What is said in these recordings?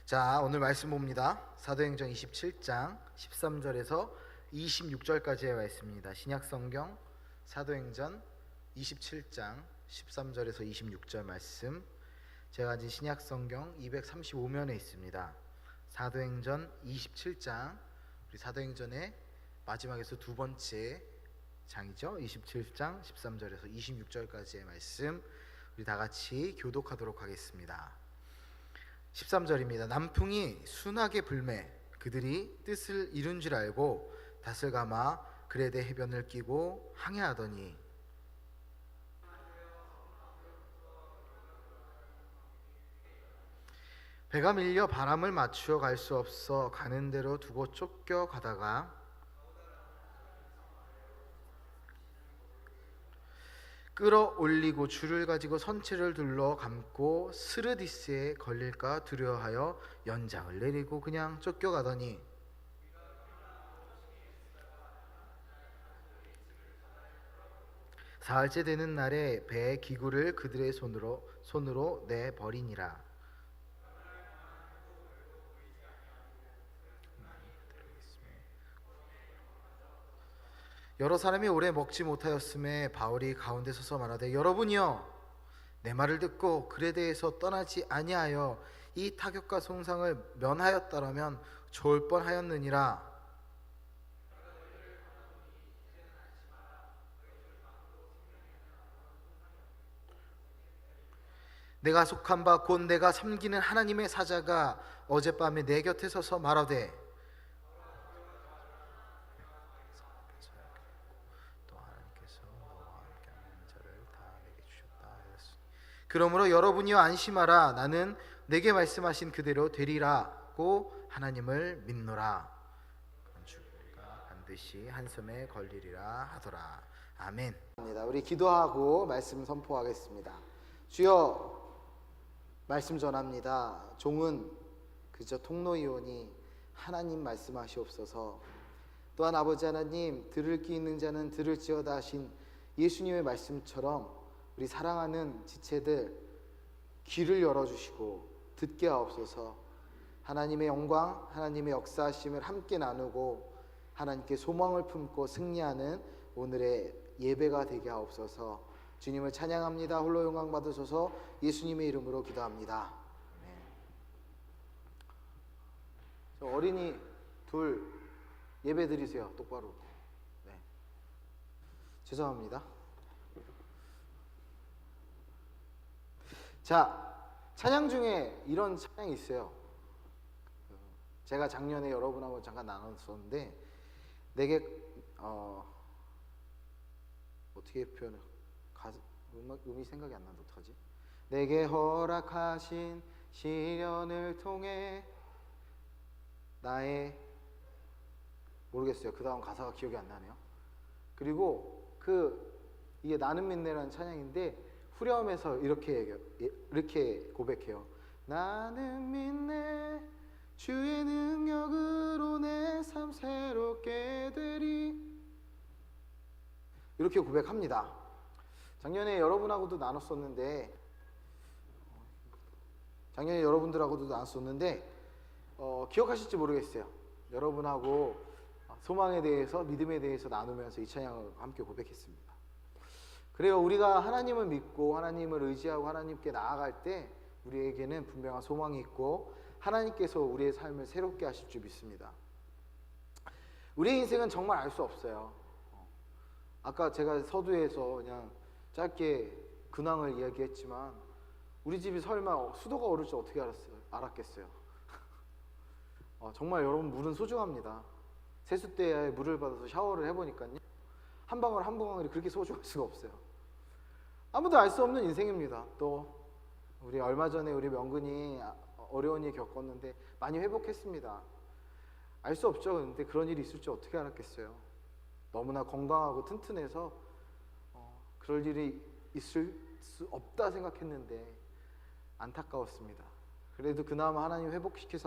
자, 오늘 말씀 봅니다. 사도행전 27장 13절에서 26절까지의 말씀입니다. 신약성경 사도행전 27장 13절에서 26절 말씀, 제가 가진 신약성경 235면에 있습니다. 사도행전 27장, 우리 사도행전의 마지막에서 두 번째 장이죠. 27장 13절에서 26절까지의 말씀, 우리 다 같이 교독하도록 하겠습니다. 13절입니다. 남풍이 순하게 불매 그들이 뜻을 이룬 줄 알고 닷을 감아 그레데 해변을 끼고 항해하더니 배가 밀려 바람을 맞추어 갈 수 없어 가는 대로 두고 쫓겨가다가 끌어올리고 줄을 가지고 선체를 둘러 감고 스르디스에 걸릴까 두려워하여 연장을 내리고 그냥 쫓겨가더니 사흘째 되는 날에 배의 기구를 그들의 손으로 내버리니라. 여러 사람이 오래 먹지 못하였음에 바울이 가운데 서서 말하되, 여러분이여, 내 말을 듣고 그레데에서 떠나지 아니하여 이 타격과 손상을 면하였더라면 좋을 뻔하였느니라. 내가 속한 바 곧 내가 섬기는 하나님의 사자가 어젯밤에 내 곁에 서서 말하되, 그러므로 여러분이여 안심하라. 나는 내게 말씀하신 그대로 되리라고 하나님을 믿노라. 주가 반드시 한섬에 걸리리라 하더라. 아멘. 우리 기도하고 말씀 선포하겠습니다. 주여, 말씀 전합니다. 종은 그저 통로이오니 하나님 말씀하시옵소서. 또한 아버지 하나님, 들을 귀 있는 자는 들을지어다 하신 예수님의 말씀처럼 우리 사랑하는 지체들 귀를 열어주시고 듣게 하옵소서. 하나님의 영광, 하나님의 역사하심을 함께 나누고 하나님께 소망을 품고 승리하는 오늘의 예배가 되게 하옵소서. 주님을 찬양합니다. 홀로 영광 받으소서. 예수님의 이름으로 기도합니다. 저 어린이 둘 예배 드리세요. 똑바로. 네. 죄송합니다. 자, 찬양 중에 이런 찬양이 있어요. 제가 작년에 여러분하고 잠깐 나눴었는데, 내게 어떻게 표현해? 음이 생각이 안 나는데 어떡하지? 내게 허락하신 시련을 통해 나의 모르겠어요. 그 다음 가사가 기억이 안 나네요. 그리고 이게 나는 믿네라는 찬양인데 후렴에서 이렇게 고백해요. 나는 믿네 주의 능력으로 내 삶 새롭게 되리. 이렇게 고백합니다. 작년에 여러분하고도 나눴었는데 기억하실지 모르겠어요. 여러분하고 소망에 대해서, 믿음에 대해서 나누면서 이 찬양을 함께 고백했습니다. 그래요. 우리가 하나님을 믿고 하나님을 의지하고 하나님께 나아갈 때 우리에게는 분명한 소망이 있고 하나님께서 우리의 삶을 새롭게 하실 줄 믿습니다. 우리의 인생은 정말 알 수 없어요. 아까 제가 서두에서 그냥 짧게 근황을 이야기했지만 우리 집이 설마 수도가 오를 줄 어떻게 알았겠어요. 정말 여러분, 물은 소중합니다. 세숫대야에 물을 받아서 샤워를 해보니까요, 한 방울 한 방울이 그렇게 소중할 수가 없어요. 아무도 알 수 없는 인생입니다. 또 우리 얼마 전에 우리 명근이 어려운 일 겪었는데 많이 회복했습니다. 알 수 없죠. 근데 그런 일이 있을 줄 어떻게 알았겠어요. 너무나 건강하고 튼튼해서 그럴 일이 있을 수 없다 생각했는데 안타까웠습니다. 그래도 그나마 하나님 회복시켜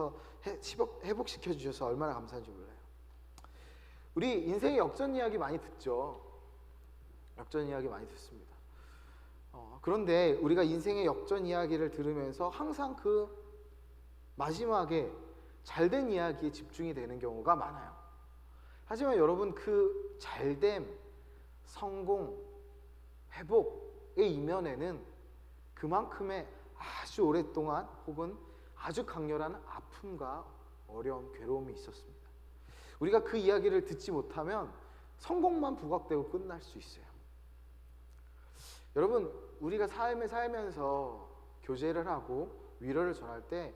주셔서 얼마나 감사한지 몰라요. 우리 인생의 역전 이야기 많이 듣죠. 역전 이야기 많이 듣습니다. 그런데 우리가 인생의 역전 이야기를 들으면서 항상 그 마지막에 잘된 이야기에 집중이 되는 경우가 많아요. 하지만 여러분, 그 잘됨, 성공, 회복의 이면에는 그만큼의 아주 오랫동안 혹은 아주 강렬한 아픔과 어려움, 괴로움이 있었습니다. 우리가 그 이야기를 듣지 못하면 성공만 부각되고 끝날 수 있어요. 여러분, 우리가 삶을 살면서 교제를 하고 위로를 전할 때,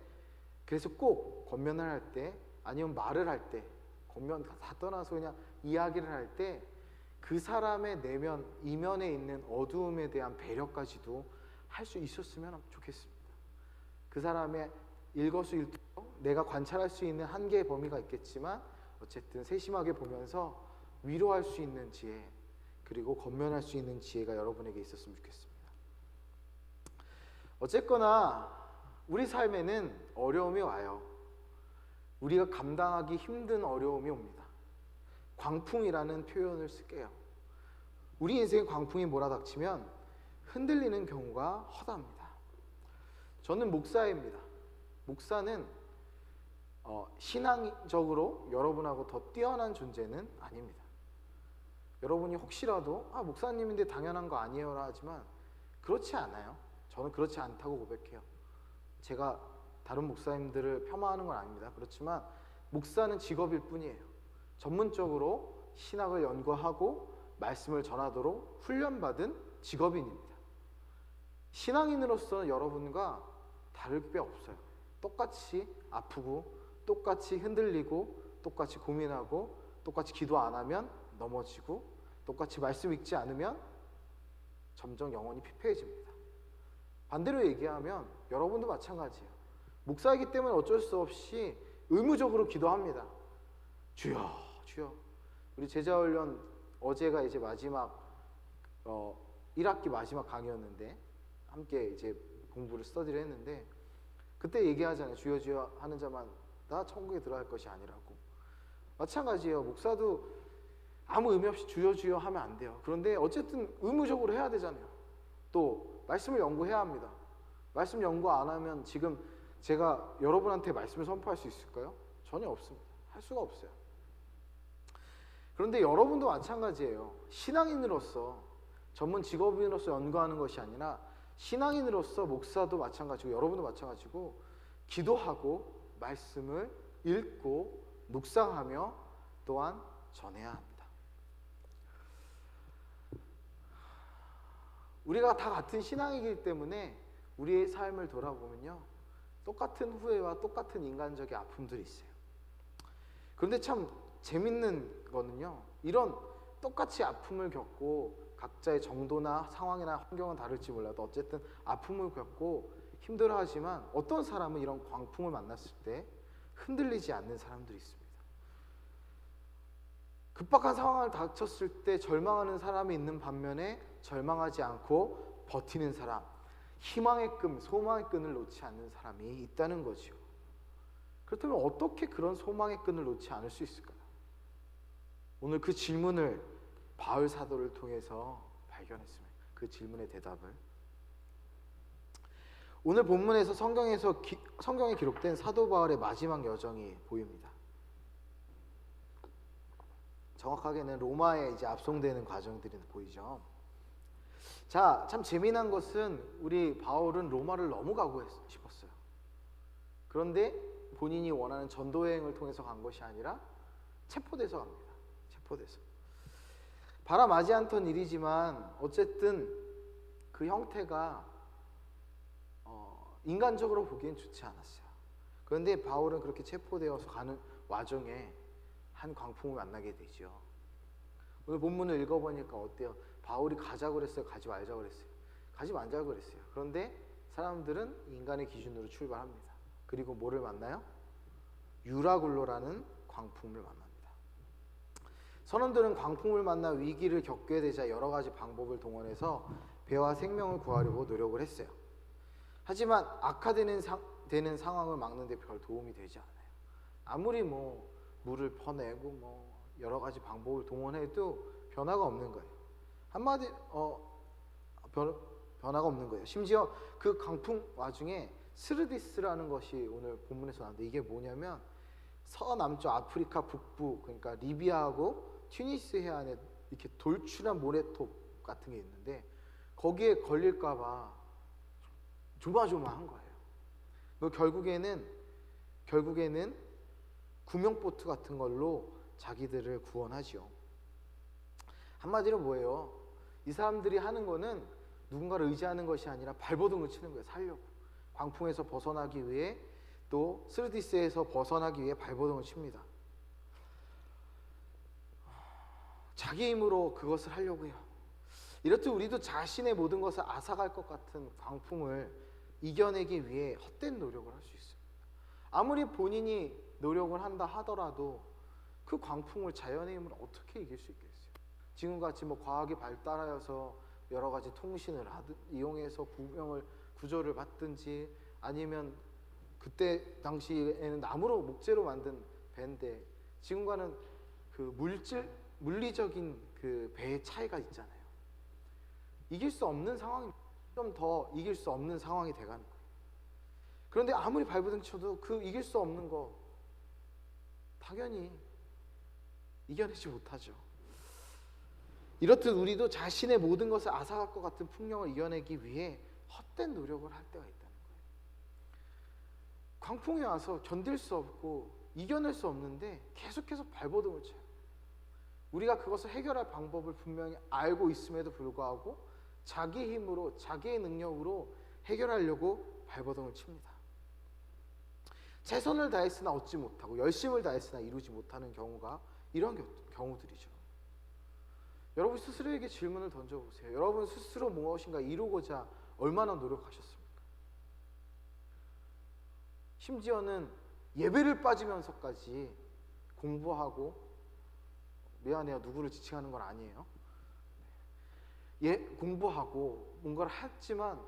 그래서 꼭 권면을 할 때, 아니면 말을 할 때, 권면 다 떠나서 그냥 이야기를 할 때 그 사람의 내면, 이면에 있는 어두움에 대한 배려까지도 할 수 있었으면 좋겠습니다. 그 사람의 일거수일투, 내가 관찰할 수 있는 한계의 범위가 있겠지만 어쨌든 세심하게 보면서 위로할 수 있는 지혜, 그리고 권면할 수 있는 지혜가 여러분에게 있었으면 좋겠습니다. 어쨌거나 우리 삶에는 어려움이 와요. 우리가 감당하기 힘든 어려움이 옵니다. 광풍이라는 표현을 쓸게요. 우리 인생에 광풍이 몰아닥치면 흔들리는 경우가 허다합니다. 저는 목사입니다. 목사는 신앙적으로 여러분하고 더 뛰어난 존재는 아닙니다. 여러분이 혹시라도 목사님인데 당연한 거 아니에요 하지만 그렇지 않아요. 저는 그렇지 않다고 고백해요. 제가 다른 목사님들을 폄하하는 건 아닙니다. 그렇지만 목사는 직업일 뿐이에요. 전문적으로 신학을 연구하고 말씀을 전하도록 훈련받은 직업인입니다. 신앙인으로서 여러분과 다를 게 없어요. 똑같이 아프고 똑같이 흔들리고 똑같이 고민하고 똑같이 기도 안 하면 넘어지고 똑같이 말씀 읽지 않으면 점점 영혼이 피폐해집니다. 반대로 얘기하면 여러분도 마찬가지예요. 목사이기 때문에 어쩔 수 없이 의무적으로 기도합니다. 주여 주여. 우리 제자훈련 어제가 이제 마지막 1학기 마지막 강의였는데 함께 이제 공부를 스터디를 했는데 그때 얘기하잖아요. 주여 주여 하는 자만 다 천국에 들어갈 것이 아니라고. 마찬가지예요. 목사도 아무 의미 없이 주여 주여 하면 안 돼요. 그런데 어쨌든 의무적으로 해야 되잖아요. 또 말씀을 연구해야 합니다. 말씀 연구 안 하면 지금 제가 여러분한테 말씀을 선포할 수 있을까요? 전혀 없습니다. 할 수가 없어요. 그런데 여러분도 마찬가지예요. 신앙인으로서, 전문 직업인으로서 연구하는 것이 아니라 신앙인으로서 목사도 마찬가지고 여러분도 마찬가지고 기도하고 말씀을 읽고 묵상하며 또한 전해야 합니다. 우리가 다 같은 신앙이기 때문에 우리의 삶을 돌아보면요, 똑같은 후회와 똑같은 인간적인 아픔들이 있어요. 그런데 참 재밌는 거는요, 이런 똑같이 아픔을 겪고 각자의 정도나 상황이나 환경은 다를지 몰라도 어쨌든 아픔을 겪고 힘들어하지만 어떤 사람은 이런 광풍을 만났을 때 흔들리지 않는 사람들이 있습니다. 급박한 상황을 닥쳤을 때 절망하는 사람이 있는 반면에 절망하지 않고 버티는 사람, 희망의 끈, 소망의 끈을 놓지 않는 사람이 있다는 거죠. 그렇다면 어떻게 그런 소망의 끈을 놓지 않을 수 있을까요? 오늘 그 질문을 바울 사도를 통해서 발견했습니다. 그 질문의 대답을 오늘 본문에서 성경에 기록된 사도 바울의 마지막 여정이 보입니다. 정확하게는 로마에 이제 압송되는 과정들이 보이죠. 자, 참 재미난 것은 우리 바울은 로마를 너무 가고 싶었어요. 그런데 본인이 원하는 전도 여행을 통해서 간 것이 아니라 체포돼서 갑니다. 체포돼서. 바람하지 않던 일이지만 어쨌든 그 형태가 인간적으로 보기엔 좋지 않았어요. 그런데 바울은 그렇게 체포되어서 가는 와중에 한 광풍을 만나게 되죠. 오늘 본문을 읽어보니까 어때요? 바울이 가자고 그랬어요? 가지 말자고 그랬어요? 가지 말자고 그랬어요. 그런데 사람들은 인간의 기준으로 출발합니다. 그리고 뭐를 만나요? 유라굴로라는 광풍을 만납니다. 선원들은 광풍을 만나 위기를 겪게 되자 여러 가지 방법을 동원해서 배와 생명을 구하려고 노력을 했어요. 하지만 악화되는 상황을 막는 데 별 도움이 되지 않아요. 아무리 물을 퍼내고 여러 가지 방법을 동원해도 변화가 없는 거예요. 한마디 변화가 없는 거예요. 심지어 그 강풍 와중에 스르디스라는 것이 오늘 본문에서 나왔는데 이게 뭐냐면 서남쪽 아프리카 북부, 그러니까 리비아하고 튀니스 해안에 이렇게 돌출한 모래톱 같은 게 있는데 거기에 걸릴까 봐 조마조마한 거예요. 결국에는 구명보트 같은 걸로 자기들을 구원하지요. 한마디로 뭐예요? 이 사람들이 하는 거는 누군가를 의지하는 것이 아니라 발버둥을 치는 거예요. 살려고. 광풍에서 벗어나기 위해, 또 스르디스에서 벗어나기 위해 발버둥을 칩니다. 자기 힘으로 그것을 하려고 해요. 이렇듯 우리도 자신의 모든 것을 앗아갈 것 같은 광풍을 이겨내기 위해 헛된 노력을 할 수 있습니다. 아무리 본인이 노력을 한다 하더라도 그 광풍을 자연의 힘으로 어떻게 이길 수 있겠어요? 지금같이 과학이 발달하여서 여러 가지 통신을 이용해서 구조를 받든지, 아니면 그때 당시에는 나무로 목재로 만든 배인데 지금과는 그 물리적인 그 배의 차이가 있잖아요. 이길 수 없는 상황이, 좀 더 이길 수 없는 상황이 돼가는 거예요. 그런데 아무리 발버둥 쳐도 그 이길 수 없는 거 당연히 이겨내지 못하죠. 이렇듯 우리도 자신의 모든 것을 앗아갈 것 같은 풍령을 이겨내기 위해 헛된 노력을 할 때가 있다는 거예요. 광풍이 와서 견딜 수 없고 이겨낼 수 없는데 계속해서 발버둥을 쳐요. 우리가 그것을 해결할 방법을 분명히 알고 있음에도 불구하고 자기 힘으로, 자기의 능력으로 해결하려고 발버둥을 칩니다. 최선을 다했으나 얻지 못하고 열심을 다했으나 이루지 못하는 경우가 이런 경우들이죠. 여러분 스스로에게 질문을 던져보세요. 여러분 스스로 무엇인가 이루고자 얼마나 노력하셨습니까? 심지어는 예배를 빠지면서까지 공부하고, 미안해요, 누구를 지칭하는 건 아니에요. 공부하고 뭔가를 했지만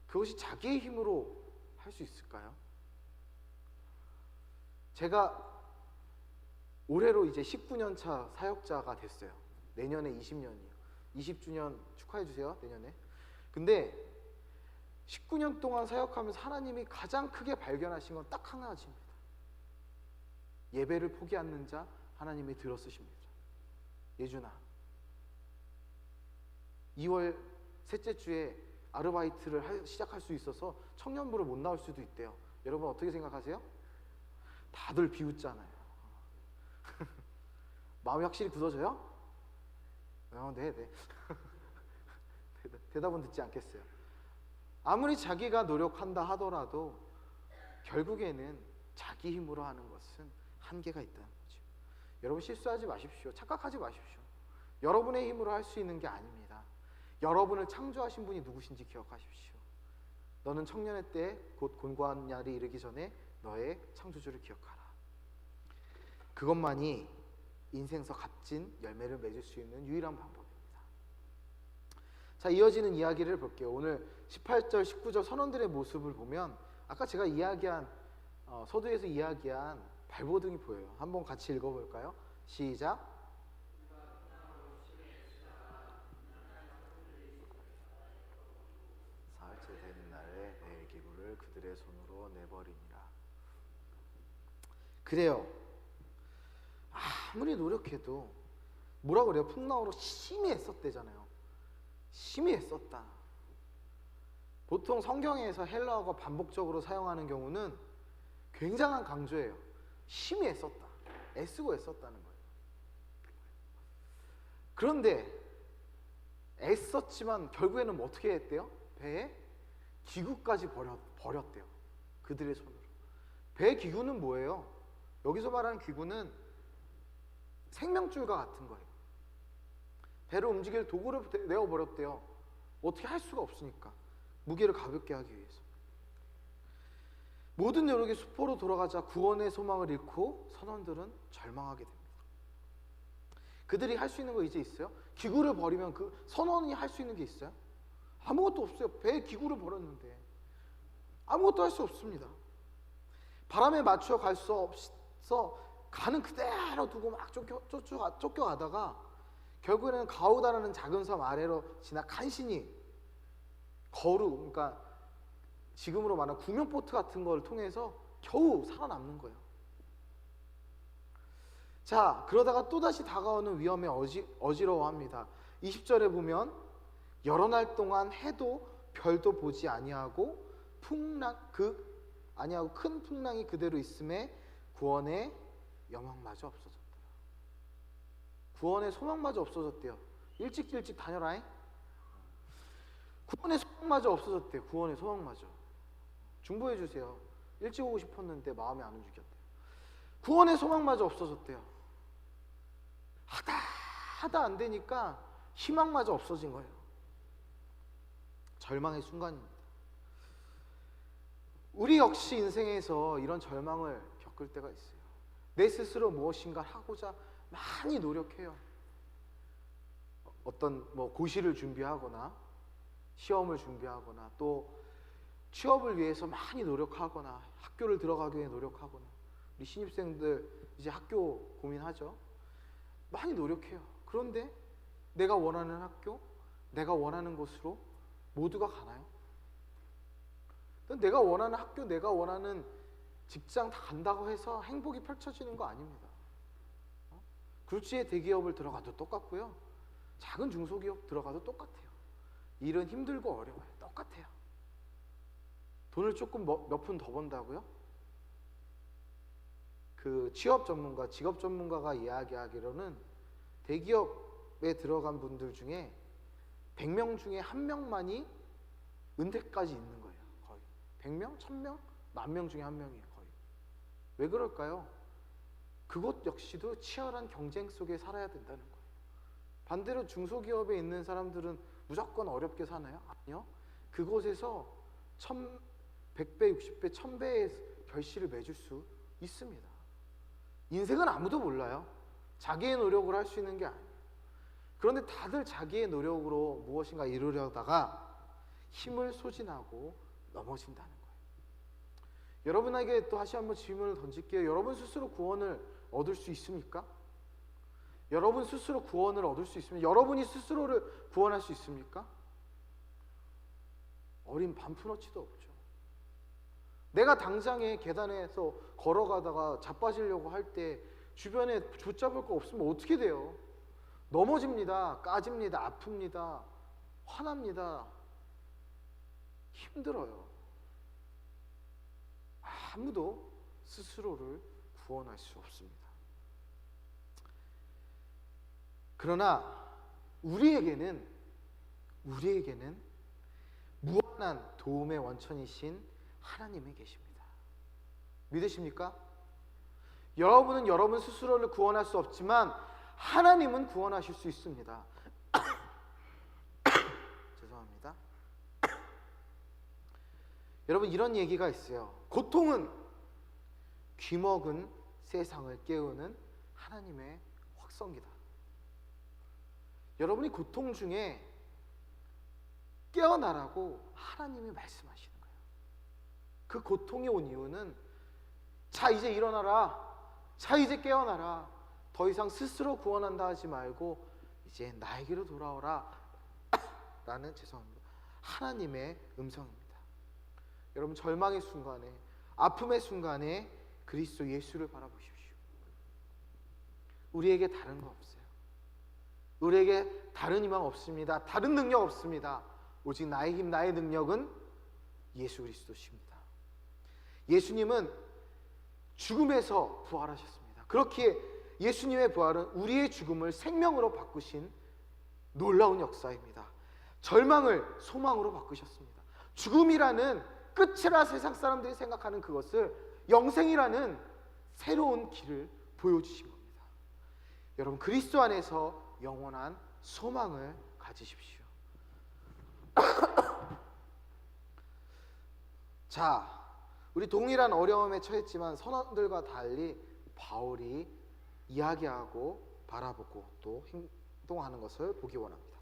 그것이 자기의 힘으로 할 수 있을까요? 제가 올해로 이제 19년 차 사역자가 됐어요. 내년에 20년이요. 20주년 축하해 주세요. 내년에. 근데 19년 동안 사역하면서 하나님이 가장 크게 발견하신 건 딱 한 가지입니다. 예배를 포기 않는 자 하나님이 들어쓰십니다. 예준아, 2월 셋째 주에 아르바이트를 시작할 수 있어서 청년부를 못 나올 수도 있대요. 여러분 어떻게 생각하세요? 다들 비웃잖아요. 마음이 확실히 굳어져요? 네. 대답은 듣지 않겠어요. 아무리 자기가 노력한다 하더라도 결국에는 자기 힘으로 하는 것은 한계가 있다는 거죠. 여러분 실수하지 마십시오. 착각하지 마십시오. 여러분의 힘으로 할 수 있는 게 아닙니다. 여러분을 창조하신 분이 누구신지 기억하십시오. 너는 청년의 때 곧 곤고한 날이 이르기 전에 너의 창조주를 기억하라. 그것만이 인생서 값진 열매를 맺을 수 있는 유일한 방법입니다. 자, 이어지는 이야기를 볼게요. 오늘 18절, 19절 선원들의 모습을 보면 아까 제가 이야기한 서두에서 이야기한 발버둥이 보여요. 한번 같이 읽어볼까요? 시작. 사흘째 되는 날에 내 기구를 그들의 손으로 내버리니라. 그래요. 아무리 노력해도 뭐라 그래요? 풍랑으로 심히 애썼대잖아요. 심히 애썼다. 보통 성경에서 헬라어가 반복적으로 사용하는 경우는 굉장한 강조예요. 심히 애썼다. 애쓰고 애썼다는 거예요. 그런데 애썼지만 결국에는 뭐 어떻게 했대요? 배에 기구까지 버렸대요. 그들의 손으로. 배 기구는 뭐예요? 여기서 말하는 기구는 생명줄과 같은 거예요. 배를 움직일 도구를 내어버렸대요. 어떻게 할 수가 없으니까. 무게를 가볍게 하기 위해서. 모든 노력이 수포로 돌아가자 구원의 소망을 잃고 선원들은 절망하게 됩니다. 그들이 할 수 있는 거 이제 있어요? 기구를 버리면 그 선원이 할 수 있는 게 있어요? 아무것도 없어요. 배에 기구를 버렸는데 아무것도 할 수 없습니다. 바람에 맞춰 갈 수 없어 가는 그대로 두고 막 쫓겨가다가 결국에는 가우다라는 작은 섬 아래로 지나 간신히 그러니까 지금으로 말하는 구명보트 같은 걸 통해서 겨우 살아남는 거예요. 자, 그러다가 또다시 다가오는 위험에 어지러워합니다. 20절에 보면 여러 날 동안 해도 별도 보지 아니하고 큰 풍랑이 그대로 있음에 구원의 영광마저 없어졌다. 구원의 소망마저 없어졌대요. 일찍 다녀라잉. 구원의 소망마저 없어졌대요. 구원의 소망마저. 중보해 주세요. 일찍 오고 싶었는데 마음에 안 움직였대요. 구원의 소망마저 없어졌대요. 하다 안 되니까 희망마저 없어진 거예요. 절망의 순간입니다. 우리 역시 인생에서 이런 절망을 겪을 때가 있어요. 내 스스로 무엇인가 하고자 많이 노력해요. 어떤 고시를 준비하거나 시험을 준비하거나 또 취업을 위해서 많이 노력하거나 학교를 들어가기 위해 노력하거나, 우리 신입생들 이제 학교 고민하죠. 많이 노력해요. 그런데 내가 원하는 학교, 내가 원하는 곳으로 모두가 가나요? 내가 원하는 학교, 내가 원하는 직장 다 간다고 해서 행복이 펼쳐지는 거 아닙니다. 굴지의 대기업을 들어가도 똑같고요. 작은 중소기업 들어가도 똑같아요. 일은 힘들고 어려워요. 똑같아요. 돈을 조금 몇 푼 더 번다고요? 그 취업 전문가, 직업 전문가가 이야기하기로는 대기업에 들어간 분들 중에 100명 중에 1명만이 은퇴까지 있는 거예요. 거의 100명, 1000명, 10,000명 중에 1명이에요. 거의. 왜 그럴까요? 그것 역시도 치열한 경쟁 속에 살아야 된다는 거예요. 반대로 중소기업에 있는 사람들은 무조건 어렵게 사나요? 아니요. 그곳에서 100배, 60배, 1000배의 결실을 맺을 수 있습니다. 인생은 아무도 몰라요. 자기의 노력으로 할 수 있는 게 아니에요. 그런데 다들 자기의 노력으로 무엇인가 이루려다가 힘을 소진하고 넘어진다는 거예요. 여러분에게 또 다시 한번 질문을 던질게요. 여러분 스스로 구원을 얻을 수 있습니까? 여러분 스스로 구원을 얻을 수 있습니까? 여러분이 스스로를 구원할 수 있습니까? 어린 반푼어치도 없죠. 내가 당장에 계단에서 걸어가다가 자빠지려고 할 때 주변에 붙잡을 거 없으면 어떻게 돼요? 넘어집니다. 까집니다. 아픕니다. 화납니다. 힘들어요. 아무도 스스로를 구원할 수 없습니다. 그러나 우리에게는 무한한 도움의 원천이신 하나님이 계십니다. 믿으십니까? 여러분은 여러분 스스로를 구원할 수 없지만 하나님은 구원하실 수 있습니다. 죄송합니다. 여러분, 이런 얘기가 있어요. 고통은 귀먹은 세상을 깨우는 하나님의 확성기다. 여러분이 고통 중에 깨어나라고 하나님이 말씀하시는 거예요. 그 고통이 온 이유는, 자 이제 일어나라, 자 이제 깨어나라, 더 이상 스스로 구원한다 하지 말고 이제 나에게로 돌아오라 라는, 죄송합니다, 하나님의 음성입니다. 여러분, 절망의 순간에, 아픔의 순간에 그리스도 예수를 바라보십시오. 우리에게 다른 거 없어요. 우리에게 다른 희망 없습니다. 다른 능력 없습니다. 오직 나의 힘, 나의 능력은 예수 그리스도십니다. 예수님은 죽음에서 부활하셨습니다. 그렇기에 예수님의 부활은 우리의 죽음을 생명으로 바꾸신 놀라운 역사입니다. 절망을 소망으로 바꾸셨습니다. 죽음이라는 끝이라 세상 사람들이 생각하는 그것을 영생이라는 새로운 길을 보여주신 겁니다. 여러분, 그리스도 안에서 영원한 소망을 가지십시오. 자, 우리 동일한 어려움에 처했지만 선원들과 달리 바울이 이야기하고 바라보고 또 행동하는 것을 보기 원합니다.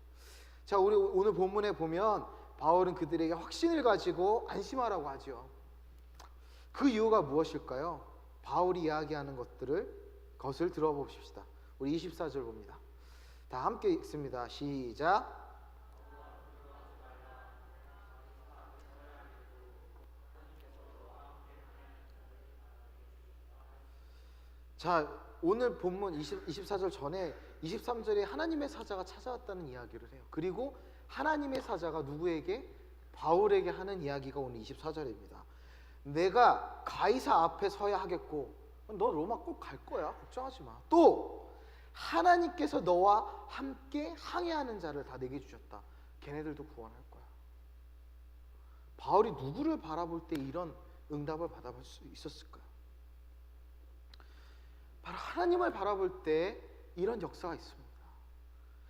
자, 우리 오늘 본문에 보면 바울은 그들에게 확신을 가지고 안심하라고 하죠. 그 이유가 무엇일까요? 바울이 이야기하는 것을 들어봅시다. 우리 24절 봅니다. 다 함께 읽습니다. 시작. 자, 오늘 본문 24절 전에 23절에 하나님의 사자가 찾아왔다는 이야기를 해요. 그리고 하나님의 사자가 누구에게? 바울에게 하는 이야기가 오늘 24절입니다. 내가 가이사 앞에 서야 하겠고 너 로마 꼭 갈 거야. 걱정하지 마. 또 하나님께서 너와 함께 항해하는 자를 다 내게 주셨다. 걔네들도 구원할 거야. 바울이 누구를 바라볼 때 이런 응답을 받아볼 수 있었을까요? 바로 하나님을 바라볼 때 이런 역사가 있습니다.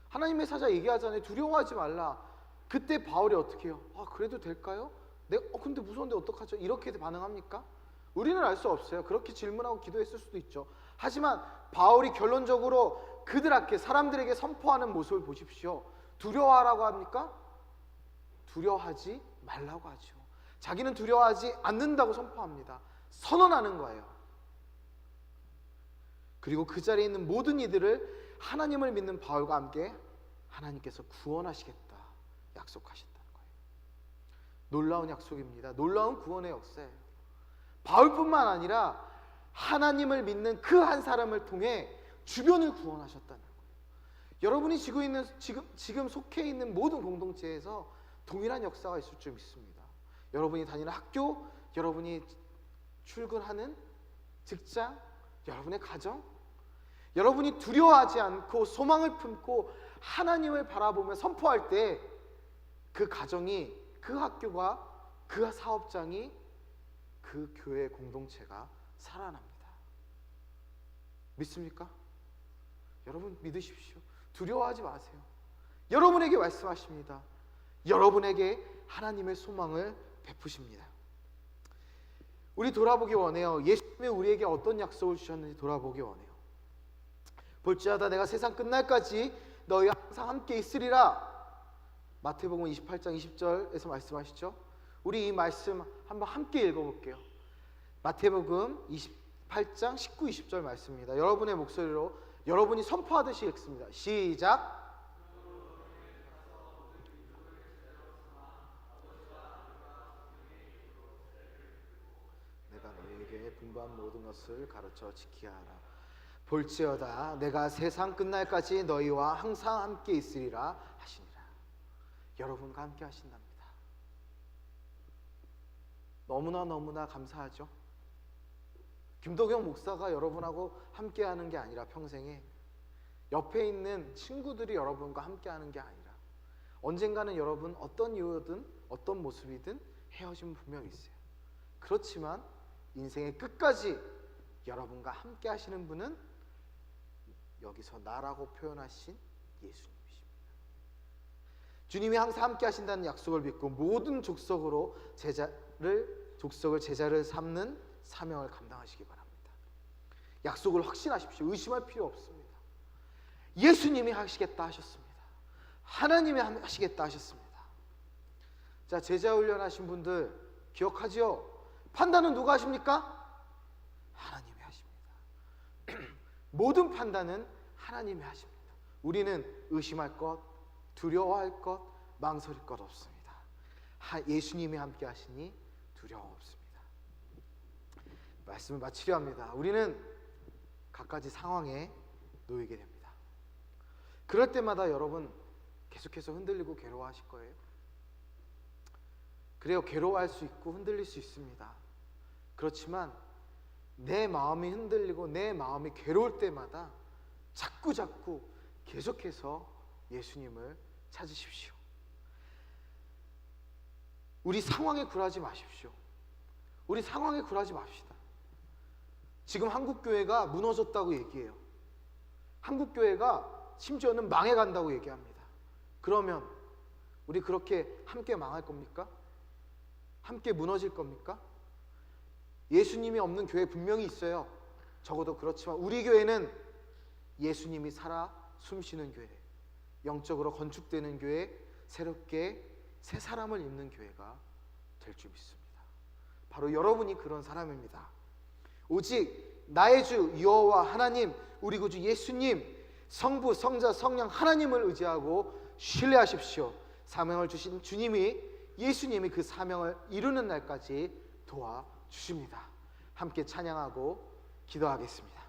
하나님의 사자 얘기하잖아요. 두려워하지 말라. 그때 바울이 어떻게 해요? 그래도 될까요? 근데 무서운데 어떡하죠? 이렇게 반응합니까? 우리는 알 수 없어요. 그렇게 질문하고 기도했을 수도 있죠. 하지만 바울이 결론적으로 그들에게, 사람들에게 선포하는 모습을 보십시오. 두려워하라고 합니까? 두려워하지 말라고 하죠. 자기는 두려워하지 않는다고 선포합니다. 선언하는 거예요. 그리고 그 자리에 있는 모든 이들을 하나님을 믿는 바울과 함께 하나님께서 구원하시겠다 약속하셨다는 거예요. 놀라운 약속입니다. 놀라운 구원의 역사예요. 바울뿐만 아니라 하나님을 믿는 그 한 사람을 통해 주변을 구원하셨다는 거예요. 여러분이 지금 속해 있는 모든 공동체에서 동일한 역사가 있을 줄 믿습니다. 여러분이 다니는 학교, 여러분이 출근하는 직장, 여러분의 가정, 여러분이 두려워하지 않고 소망을 품고 하나님을 바라보며 선포할 때 그 가정이, 그 학교가, 그 사업장이, 그 교회 공동체가 살아납니다. 믿습니까? 여러분 믿으십시오. 두려워하지 마세요. 여러분에게 말씀하십니다. 여러분에게 하나님의 소망을 베푸십니다. 우리 돌아보기 원해요. 예수님이 우리에게 어떤 약속을 주셨는지 돌아보기 원해요. 볼지어다 내가 세상 끝날까지 너희와 항상 함께 있으리라. 마태복음 28장 20절에서 말씀하시죠. 우리 이 말씀 한번 함께 읽어볼게요. 마태복음 28장 19, 20절 말씀입니다. 여러분의 목소리로 여러분이 선포하듯이 읽습니다. 시작. 내가 너희에게 분부한 모든 것을 가르쳐 지키라 하라. 볼지어다 내가 세상 끝날까지 너희와 항상 함께 있으리라 하시니라. 여러분과 함께 하신답니다. 너무나 감사하죠. 김도경 목사가 여러분하고 함께 하는 게 아니라 평생에 옆에 있는 친구들이 여러분과 함께 하는 게 아니라 언젠가는 여러분 어떤 이유든 어떤 모습이든 헤어짐은 분명히 있어요. 그렇지만 인생의 끝까지 여러분과 함께 하시는 분은 여기서 나라고 표현하신 예수님이십니다. 주님이 항상 함께 하신다는 약속을 믿고 모든 족속을 제자를 삼는 사명을 감당하시기 바랍니다. 약속을 확신하십시오. 의심할 필요 없습니다. 예수님이 하시겠다 하셨습니다. 하나님이 하시겠다 하셨습니다. 자, 제자 훈련하신 분들 기억하죠? 판단은 누가 하십니까? 하나님이 하십니다. 모든 판단은 하나님이 하십니다. 우리는 의심할 것, 두려워할 것, 망설일 것 없습니다. 예수님이 함께 하시니 두려움 없습니다. 말씀을 마치려 합니다. 우리는 갖가지 상황에 놓이게 됩니다. 그럴 때마다 여러분 계속해서 흔들리고 괴로워하실 거예요. 그래요. 괴로워할 수 있고 흔들릴 수 있습니다. 그렇지만 내 마음이 흔들리고 내 마음이 괴로울 때마다 자꾸 계속해서 예수님을 찾으십시오. 우리 상황에 굴하지 마십시오. 우리 상황에 굴하지 맙시다. 지금 한국교회가 무너졌다고 얘기해요. 한국교회가 심지어는 망해간다고 얘기합니다. 그러면 우리 그렇게 함께 망할 겁니까? 함께 무너질 겁니까? 예수님이 없는 교회 분명히 있어요. 적어도 그렇지만 우리 교회는 예수님이 살아 숨쉬는 교회, 영적으로 건축되는 교회, 새롭게 새 사람을 입는 교회가 될 줄 믿습니다. 바로 여러분이 그런 사람입니다. 오직 나의 주 여호와 하나님, 우리 구주 예수님, 성부, 성자, 성령 하나님을 의지하고 신뢰하십시오. 사명을 주신 주님이, 예수님이 그 사명을 이루는 날까지 도와주십니다. 함께 찬양하고 기도하겠습니다.